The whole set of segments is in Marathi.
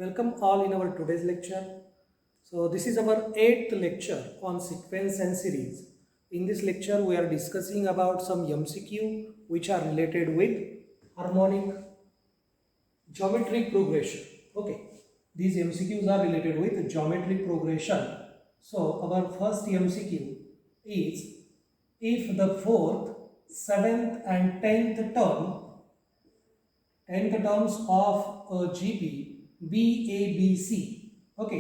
Welcome all in our today's lecture. So this is our 8th lecture on sequence and series. In this lecture we are discussing about some MCQ which are related with harmonic geometric progression. Okay, these MCQs are related with geometric progression. So our first MCQ is if the 4th, 7th and 10th terms of a GP BABC. Okay,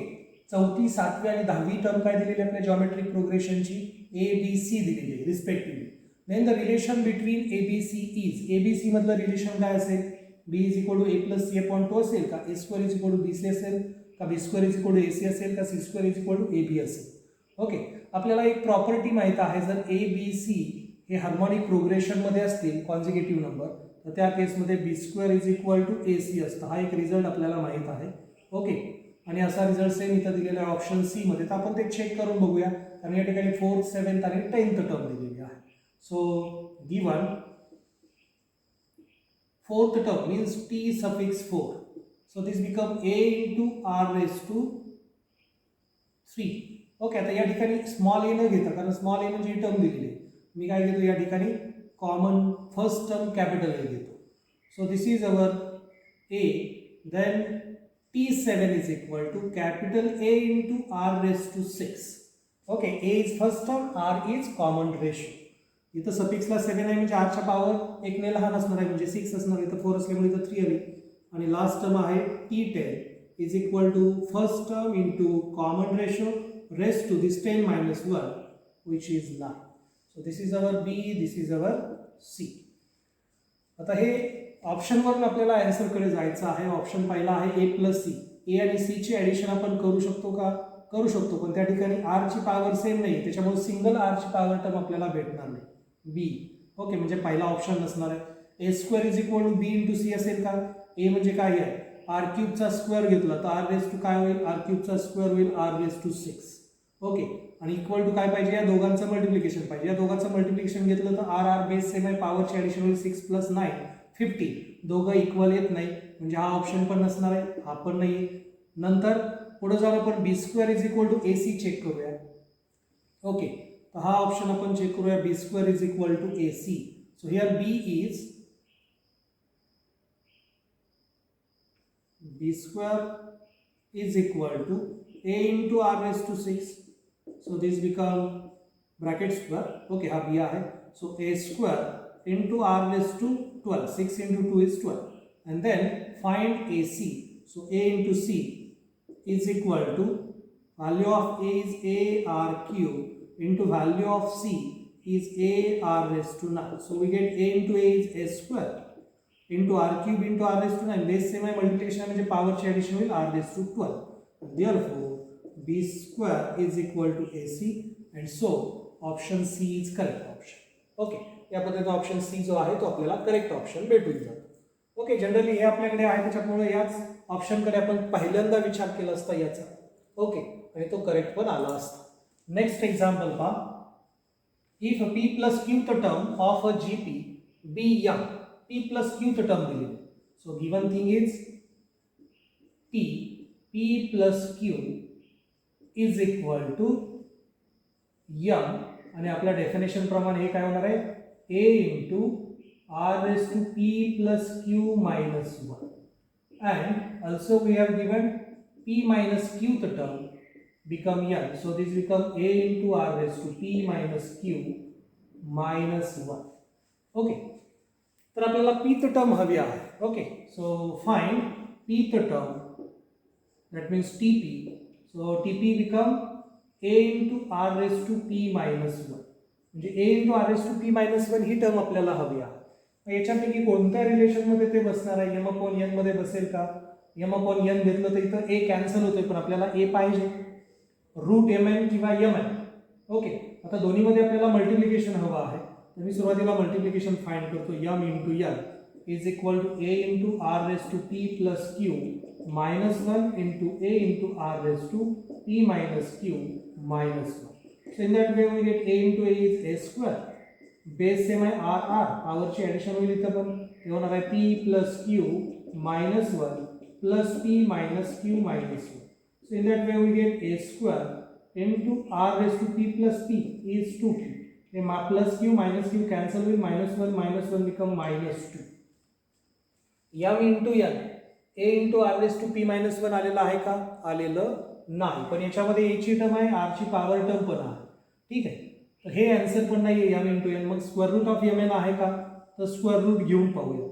चौथी, सातवी आणि 10वी टर्म काय दिलेली आपल्या जॉमेट्रिक प्रोग्रेशनची ABC दिलेली आहे respectively. Then the relation between ABC is ABC मधलं रिलेशन काय असेल? B is equal to A plus C upon 2 असेल का? A square is equal to BC असेल का? B square is equal to AC असेल का? C square is equal to AB असेल. ओके, आपल्याला एक प्रॉपर्टी माहित आहे, जर ABC हे हार्मोनिक प्रोग्रेशन मध्ये असतील कॉन्झिक्युटिव्ह नंबर तर त्या केसमध्ये B square is equal to AC असतं. हा एक रिझल्ट आपल्याला माहित आहे. ओके, आणि असा रिझल्ट सेम इथं दिलेला आहे ऑप्शन सी मध्ये. तर आपण ते चेक करून बघूया, कारण या ठिकाणी 4th, 7th आणि 10th टर्म दिलेली आहे. So given 4th term means T suffix 4. So this become A into R raised to 3. Okay, आता या ठिकाणी स्मॉल ए न घेता, कारण स्मॉल ए म्हणजे टर्म दिलेली आहे, मी काय घेतो या ठिकाणी common first term capital A घेतो. So this is our A. Then T7 is equal to capital A into R raised to 6. Okay, A is first term, R is common ratio. इथं सफिक्सला 7 आहे म्हणजे R च्या पॉवर 1 ने लहान असणार आहे म्हणजे 6 असणार आहे. इथं 4 असल्यामुळे इथं 3 आली. आणि लास्ट टर्म आहे T10 is equal to first term into common ratio raised to this 10 minus 1 which is 9. So this is our B, this is our C. आता हे ऑप्शनवरून आपल्याला आन्सरकडे जायचं आहे. ऑप्शन पहिला आहे A प्लस सी. ए आणि सी ची ॲडिशन आपण करू शकतो का? करू शकतो, पण त्या ठिकाणी आर ची पॉवर सेम नाही, त्याच्यामुळे सिंगल आर ची पॉवर टर्म आपल्याला भेटणार नाही. बी. ओके, म्हणजे पहिला ऑप्शन नसणार आहे. A square is equal to B into C असेल का? ए म्हणजे काय आहे? आर क्यूबचा स्क्वेअर घेतला तर आर रेस टू काय होईल? आर क्यूबचा स्क्वेअर होईल आर रेस टू 6. ओके, आणि इक्वल टू काय पाहिजे? या दोघांचं मल्टिप्लिकेशन पाहिजे. या दोघांचं मल्टिप्लिकेशन घेतलं तर आर आर बेस सेम आहे, पॉवरची ॲडिशन होईल 6 प्लस 9 50. दोघं इक्वल येत नाही म्हणजे हा ऑप्शन पण नसणार आहे, हा पण नाही. नंतर पुढे जाऊन आपण B square is equal to A C check करूया. ओके, तर हा ऑप्शन आपण चेक करूया, B square is equal to A C. So here B square is equal to A into R raise to 6. So this become bracket square. Okay, हा बी आहे. So A square into R raise to 12. 6 into 2 is 12. And then find AC. So A into C is equal to value of A is A R cube into value of C is A R raised to 9. So we get A into A is A square into R cube into R raised to 9. Base same आहे, multiplication म्हणजे पॉवरची ॲडिशन होईल R raised to 12. Therefore B square is equal to AC and so option C is correct option. Okay, या पद्धतीचा ऑप्शन सी जो आहे तो आपल्याला करेक्ट ऑप्शन भेटून जातो. ओके, जनरली हे आपल्याकडे आहे त्याच्यामुळे याच ऑप्शनकडे आपण पहिल्यांदा विचार केला असता याचा. ओके, आणि तो करेक्ट पण आला असता. नेक्स्ट एक्झाम्पल पहा. If p plus q the term of a GP be m. P plus q the term दिलेली. So given thing is p plus q is equal to m, आणि आपल्या डेफिनेशन प्रमाणे हे काय होणार आहे? A into R raise to p plus q minus 1. And also we have given p minus q the term become n. So this become a into R raise to p minus q minus 1. Okay, तर आपल्याला पी द टर्म हवी आहे. Okay, so find p th term, that means t p. So t p become a into r raised to p minus 1. म्हणजे a into r raised to p minus 1 he term आपल्याला हवी आहे. याच्यापैकी कोणत्या रिलेशनमध्ये ते बसणार आहे? m अपॉन n मध्ये बसेल का? m अपॉन n घेतलं तर इथं a कॅन्सल होतोय, पण आपल्याला a पाहिजे, रूट mn किंवा mn. ओके, आता दोन्हीमध्ये आपल्याला मल्टिप्लिकेशन हवं आहे, तर मी सुरुवातीला मल्टिप्लिकेशन फाइंड करतो. m into n is equal to a into R raise to p plus q minus 1 into a into r raised to p minus q minus 1. So in that way we get a into a is a square. Base same आहे r r, पॉवरची ॲडिशन होईल इथं पण. हे होणार आहे p plus q minus 1 plus p minus q minus 1. So in that way we get a square into r raised to p plus p is 2q. Plus q minus q cancel with minus 1 become minus 2. m into n a into r raised to p minus 1 आलेला आहे का? आलेलं नाही, पण याच्यामध्ये a ची टर्म आहे, r ची पॉवर टर्म पण आहे. ठीक आहे, तर हे आन्सर पण नाही आहे m into n. मग स्क्वेअर रूट ऑफ mn आहे का? तर स्क्वेअर रूट घेऊन पाहूया.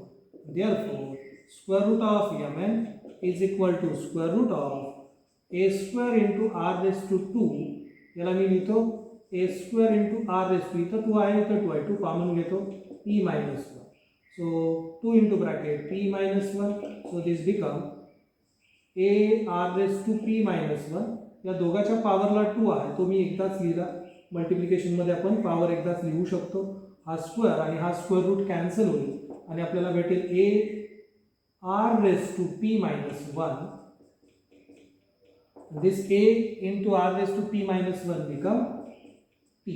Therefore square root of mn is equal to square root of a square into r raise to 2. याला मी लिहितो a square into r raise to, इथं 2 आहे, इथं 2 आहे, 2 कॉमन घेतो, p minus 1. So 2 into bracket p minus 1. So this become a r raised to p minus 1. या दोघांच्या पॉवरला 2 आहे, तो मी एकदाच लिहिला. मल्टिप्लिकेशन मध्ये आपण पॉवर एकदाच लिहू शकतो. हा स्क्वेअर आणि हा स्क्वेअर रूट कॅन्सल होईल आणि आपल्याला भेटेल a r raised to p minus 1. This a into r raised to p minus 1 become p.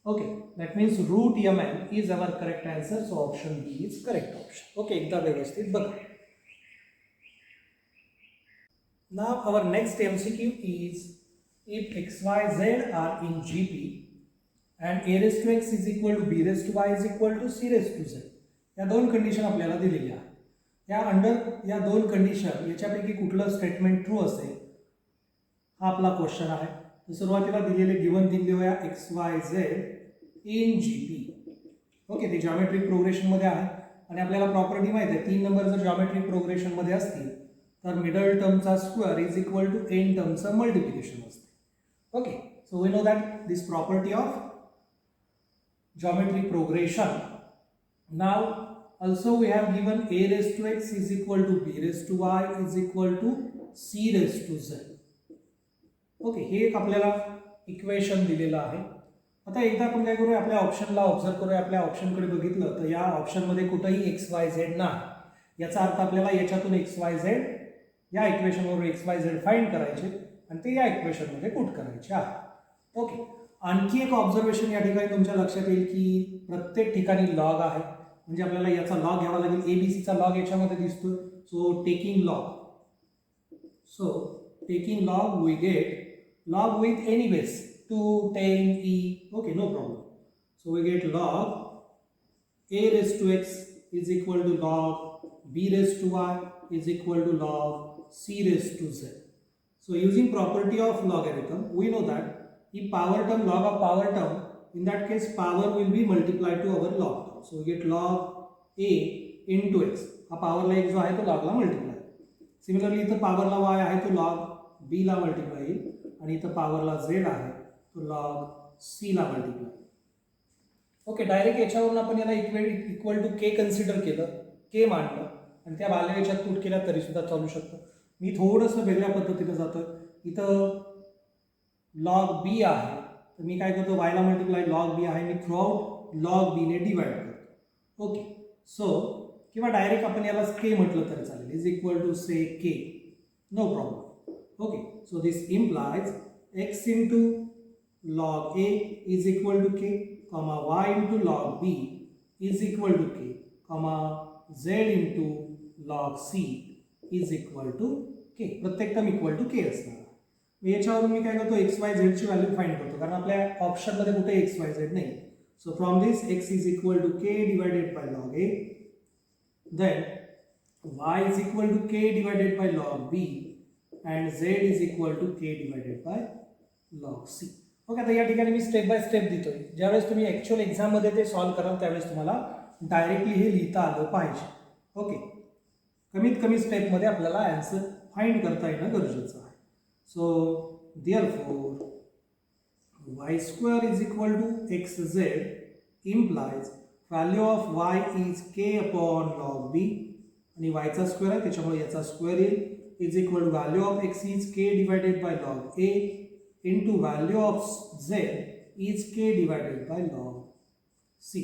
Okay, that means root mn is our correct answer. So option B is correct option. Okay, एकदा व्यवस्थित बघा. Now our next MCQ is if x, y, z are in GP and a raised to x is equal to b raised to y is equal to c raised to z. या दोन कंडिशन आपल्याला दिलेल्या आहेत. या अंडर या दोन कंडिशन याच्यापैकी कुठलं स्टेटमेंट ट्रू असेल हा आपला क्वेश्चन आहे. तर सुरुवातीला दिलेले गिवन दिलेल्या x Y Z in GP. Okay, ते जॉमेट्रिक प्रोग्रेशन मध्ये आहे आणि आपल्याला प्रॉपर्टी माहिती आहे, 3 नंबर जर जॉमेट्रिक प्रोग्रेशन मध्ये असतील तर मिडल टर्मचा square is equal to end टर्मचं मल्टिप्लिकेशन असते. Okay, so we know that this property of geometric progression. Now also we have given a raised to x is equal to b raised to y is equal to c raised to z. Okay, हे एक आपल्याला इक्वेशन दिलेलं आहे. आता एकदा आपण काय करूया, आपल्या ऑप्शनला ऑब्झर्व करूया. आपल्या ऑप्शनकडे बघितलं तर या ऑप्शनमध्ये कुठेही एक्स वाय झेड नाही. याचा अर्थ आपल्याला याच्यातून एक्स वाय झेड या इक्वेशनवरून एक्स वाय झेड फाइंड करायचे आणि ते या इक्वेशनमध्ये पुट करायचे आहे. ओके, आणखी एक ऑब्झर्वेशन या ठिकाणी तुमच्या लक्षात येईल की प्रत्येक ठिकाणी लॉग आहे, म्हणजे आपल्याला याचा लॉग घ्यावा लागेल. एबीसीचा लॉग याच्यामध्ये दिसतो. So taking log we get log with any base 2, 10, e. Okay, no problem. So we get log a raised to x is equal to log b raised to y is equal to log c raised to z. So using property of logarithm, we know that if power term log of power term, in that case power will be multiplied to our log term. So we get log a into x. हा power ला एक जो आहे तो log ला multiply. Similarly इथं power ला y आहे तो log b ला multiply येईल आणि इथं पॉवरला झेड आहे तो लॉग सी ला मल्टिप्लाय. ओके, डायरेक्ट याच्यावरून आपण याला इक्वल टू के कन्सिडर केलं, के मांडलं आणि त्या व्हॅल्यू याच्यात पुट केल्या तरी सुद्धा चालू शकतं. मी थोडंसं वेगळ्या पद्धतीनं जातो. इथं लॉग बी आहे तर मी काय करतो, वायला मल्टिप्लाय लॉग बी आहे, मी थ्रू आउट लॉग बीने डिवाइड करतो. ओके, सो किंवा डायरेक्ट आपण याला के म्हटलं तरी चालेल, is equal to say k, no problem. Okay, so this implies x into log a is equal to k, comma y into log b is equal to k, comma z into log c is equal to k. प्रत्येक टर्म इक्वल टू के असणार. याच्यावरून मी काय करतो, एक्स वाय झेड ची व्हॅल्यू फाइंड करतो कारण आपल्या ऑप्शन मध्ये कुठे एक्स वाय झेड नाही. So from this x is equal to k divided by log a, then y is equal to k divided by log b and z is equal to k divided by log c. Okay, आता या ठिकाणी मी स्टेप बाय स्टेप देतोय. ज्यावेळेस तुम्ही ॲक्च्युअल एक्झाममध्ये ते सॉल्व कराल त्यावेळेस तुम्हाला डायरेक्टली हे लिहिता आलं पाहिजे. ओके, कमीत कमी स्टेपमध्ये आपल्याला आन्सर फाइंड करता येणं गरजेचं आहे. So therefore y square is equal to x z implies value of y is k upon log b आणि y चा स्क्वेअर आहे त्याच्यामुळे याचा स्क्वेअर येईल, is equal to value of x is k divided by log a into value of z is k divided by log c.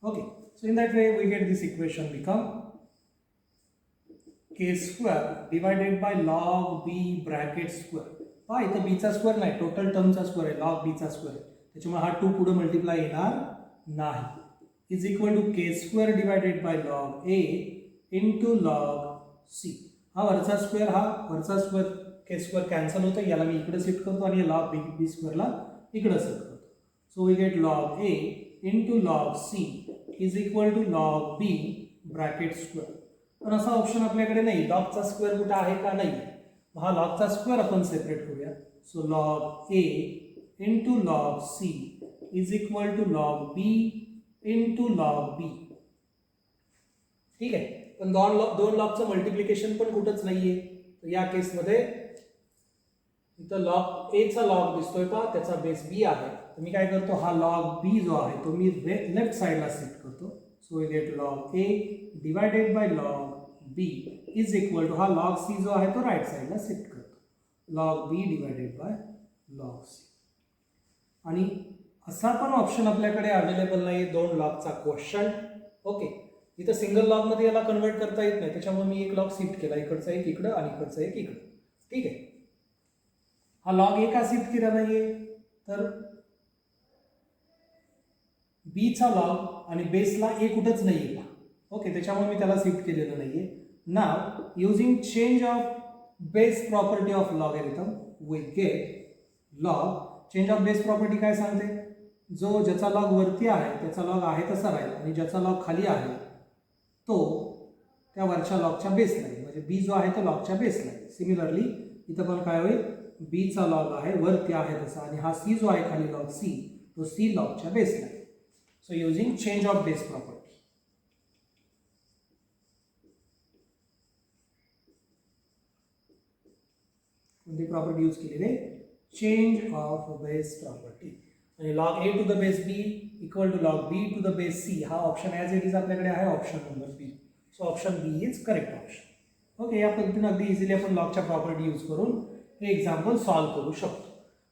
Okay, so in that way we get this equation become k square divided by log b bracket square. हा इथं b चा स्क्वेअर नाही, टोटल टर्मचा स्क्वेअर आहे, log b चा स्क्वेअर आहे, त्याच्यामुळे हा 2 पुढे मल्टिप्लाय येणार नाही. is equal to k square divided by log a into log c. हा वरचा स्क्वेअर के स्क्वेअर कॅन्सल होतं, याला मी इकडे शिफ्ट करतो आणि लॉग बी स्क्वेअरला इकडे शिफ्ट करतो. So we get log a into log c is equal to log b bracket square. पण असा ऑप्शन आपल्याकडे नाही, लॉगचा स्क्वेअर कुठं आहे का नाही. हा लॉगचा स्क्वेअर आपण सेपरेट करूया. So log a into log c is equal to log b into log b. ठीक आहे, पण दोन लॉगचं मल्टिप्लिकेशन पण कुठंच नाहीये. तर या केसमध्ये इथं लॉग एचा लॉग दिसतोय का, त्याचा बेस बी आहे. तर मी काय करतो, हा लॉग बी जो आहे तो मी लेफ्ट साईडला शिफ्ट करतो. So we get log a divided by log b is equal to, हा लॉग सी जो आहे तो राईट साईडला शिफ्ट करतो. Log b divided by log c. आणि असा पण ऑप्शन आपल्याकडे अवेलेबल नाही दोन लॉगचा क्वेश्चन. ओके, इथं सिंगल लॉगमध्ये याला कन्वर्ट करता येत नाही, त्याच्यामुळे मी एक लॉग शिफ्ट केला, इकडचा एक इकडं आणि इकडचा एक इकडं. ठीक आहे, हा लॉग ए का शिफ्ट केला नाहीये, तर बीचा लॉग आणि बेसला ए कुठंच नाहीये का. ओके, त्याच्यामुळे मी त्याला शिफ्ट केलेलं नाहीये. Now using change of base property of logarithm we get log. Change of base property काय सांगते, जो ज्याचा लॉग वरती आहे त्याचा लॉग आहे तसा राहील आणि ज्याचा लॉग खाली आहे तो त्या वरच्या लॉगच्या बेसला आहे, म्हणजे बी जो आहे तो लॉगच्या बेसला आहे. सिमिलरली इथं पण काय होईल, बीचा लॉग आहे वरती आहे तसा आणि हा सी जो आहे खाली लॉग सी तो सी लॉगच्या बेसला आहे. So using change of base property. कोणती प्रॉपर्टी यूज केलेली आहे, चेंज ऑफ बेस प्रॉपर्टी. आणि log a to the base b equal to log b to the base c हा ऑप्शन ॲज इट इज आपल्याकडे आहे, option number b. So option b is correct option. Okay, या पद्धतीने अगदी इझिली आपण लॉगच्या प्रॉपर्टी यूज करून हे एक्झाम्पल सॉल्व्ह करू शकतो.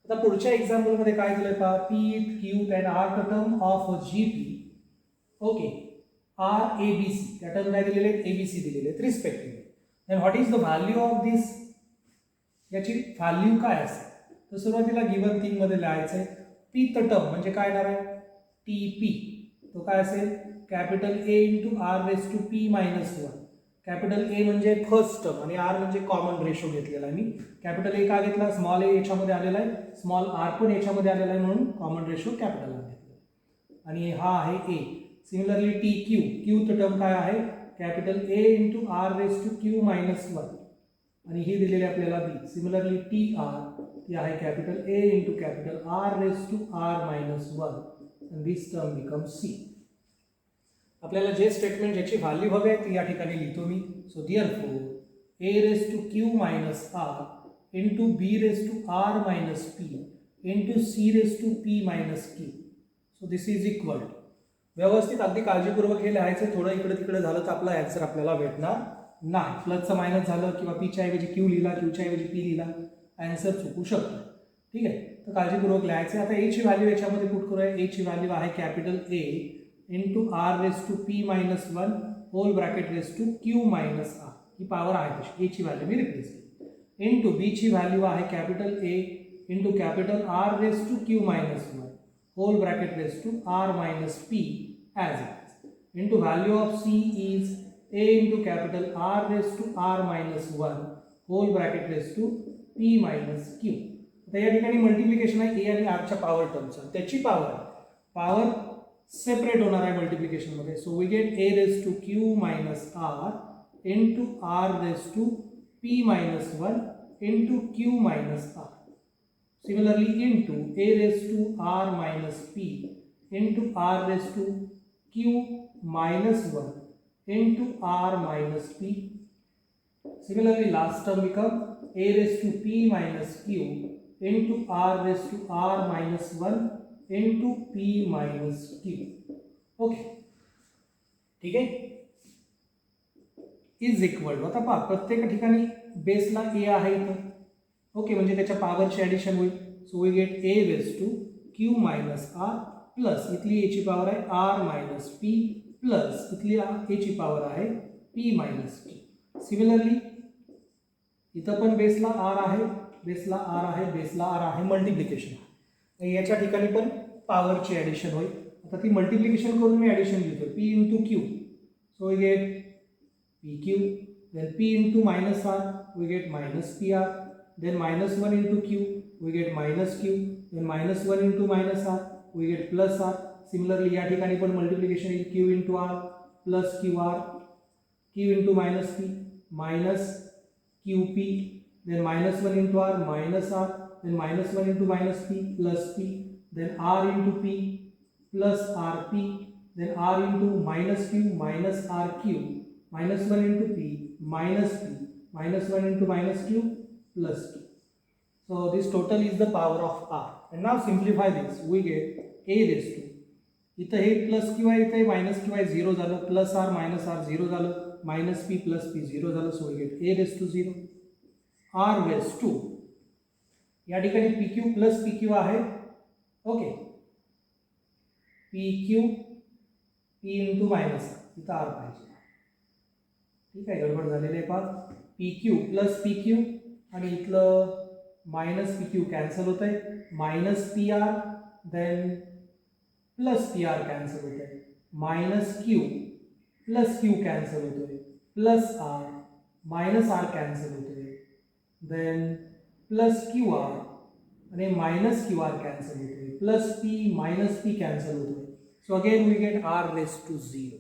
आता पुढच्या एक्झाम्पलमध्ये काय दिलं का, p q and r the term of G P. Okay, are a b c त्या टर्म काय दिलेले आहेत, ए बी सी दिलेले आहेत respectively. Then what is the value of this, याची व्हॅल्यू काय असेल. तर सुरुवातीला गिवन थिंग मध्ये लिहायचं आहे, पी द टर्म म्हणजे काय येणार आहे, टी पी. तो काय असेल, capital a into R raise to p minus 1. Capital a म्हणजे फर्स्ट टर्म आणि आर म्हणजे कॉमन रेशो घेतलेला आहे मी. कॅपिटल ए का घेतला, स्मॉल ए याच्यामध्ये आलेला आहे, स्मॉल आर पण याच्यामध्ये आलेला आहे, म्हणून कॉमन रेशो कॅपिटल आर घेतला. आणि हा आहे a. Similarly t q, q the term काय आहे, capital a into R raise to q minus 1 आणि ही दिलेली आपल्याला बी. सिमिलरली टी आर ती आहे capital a into capital r raise to r minus 1 and this term becomes C. आपल्याला जे स्टेटमेंट ज्याची व्हॅल्यू हवी आहे ती या ठिकाणी लिहितो मी. So therefore a raise to q minus r into b raise to r minus p into c raise to p minus q. So this is equal to, व्यवस्थित अगदी काळजीपूर्वक हे लिहायचं. थोडं इकडे तिकडे झालं तर आपला ॲन्सर आपल्याला भेटणार नाही. प्लसचं मायनस झालं किंवा पीच्या ऐवजी क्यू लिहिला, क्यूच्या ऐवजी पी लिहिला, ॲन्सर चुकू शकतो. ठीक आहे, तर काळजीपूर्वक लिहायचं. आता एची व्हॅल्यू याच्यामध्ये पुट करूया. एची व्हॅल्यू आहे capital a into R raise to p minus 1 whole bracket raise to q minus r. ही पॉवर आहे तशी, एची व्हॅल्यू मी रिप्लेस केली. इंटू बीची व्हॅल्यू आहे capital a into capital r raise to q minus 1 whole bracket raise to r minus p as it is. Into value of c is a into capital r raise to r minus 1 whole bracket raise to p minus q. आता या ठिकाणी मल्टिप्लिकेशन आहे ए आणि आरच्या पॉवर टर्मचं, त्याची पॉवर सेपरेट होणार आहे मल्टिप्लिकेशनमध्ये. So we get a raise to q minus r into R raise to p minus 1 into q minus r. Similarly into a raise to r minus p into R raise to q minus 1 into r minus p. Similarly, last term become a raised to p minus q into r raised to r minus 1 into p minus q. Okay, ठीक आहे, इज इक्वल टू. आता पहा प्रत्येक ठिकाणी बेसला ए आहे इथं. ओके, म्हणजे त्याच्या पॉवरची ॲडिशन होईल. So we get a raise to q minus r plus इथली एची पॉवर आहे आर मायनस पी प्लस इथली एची पॉवर आहे पी मायनस क्यू. सिमिलरली इथं पण बेसला आर आहे, बेसला आर आहे, बेसला आर आहे, मल्टिप्लिकेशन आहे. याच्या ठिकाणी पण पॉवरची ॲडिशन होईल. आता ती मल्टिप्लिकेशन करून मी ॲडिशन लिहितो p into q. So we get p q then p into minus r, we get minus pr, then minus 1 into q, we get minus q, then minus 1 into minus r, we get plus r. Similarly या ठिकाणी पण मल्टिप्लिकेशन येईल q into r plus qr, q into minus p minus qp, then minus 1 into r minus r, then minus 1 into minus p plus p, then r into p plus rp, then r into minus q minus rq, minus 1 into p minus p, minus 1 into minus q plus q. So this total is the power of r. And now simplify this, we get a raised to, इथं हे प्लस क्यू आहे, इथे मायनस क्यू आहे, 0 झालं, प्लस आर मायनस आर 0 झालं, मायनस पी प्लस पी 0 झालं. So we get a raise to 0, r raise to, या ठिकाणी p q plus p q आहे. Okay, p q p into minus इथं आर पाहिजे. ठीक आहे, गडबड झालेली आहे. पाच p q plus p q आणि इथलं मायनस पी क्यू कॅन्सल होत आहे, minus p r, then plus p r cancel होत आहे, minus q plus q cancel होतोय, plus r minus R cancel होतोय, देन प्लस क्यू आर आणि मायनस क्यू आर कॅन्सल होतोय, plus p minus p cancel होतोय. So again we get r raise to 0.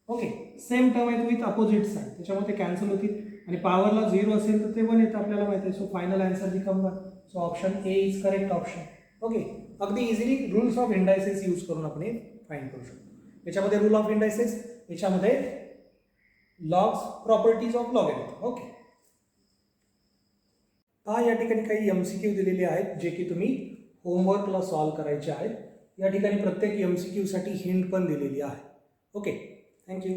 Okay, same term आहे विथ अपोजिट साईड, त्याच्यामुळे ते कॅन्सल होतील आणि पॉवरला 0 असेल तर ते 1 येतं आपल्याला माहिती आहे. So final answer become 1. So option a is correct option. Okay, अगदी easily rules of indices use करून आपण हे फाइंड करू शकतो. याच्यामध्ये रूल ऑफ इंडायसेस, याच्यामध्ये logs, properties of logarithm. Okay, या ठिकाणी काही MCQ दिलेले आहेत जे की तुम्ही होमवर्कला सॉल्व करायचे आहेत. या ठिकाणी प्रत्येक MCQ साठी हिंट पण दिलेली आहे. Okay, thank you.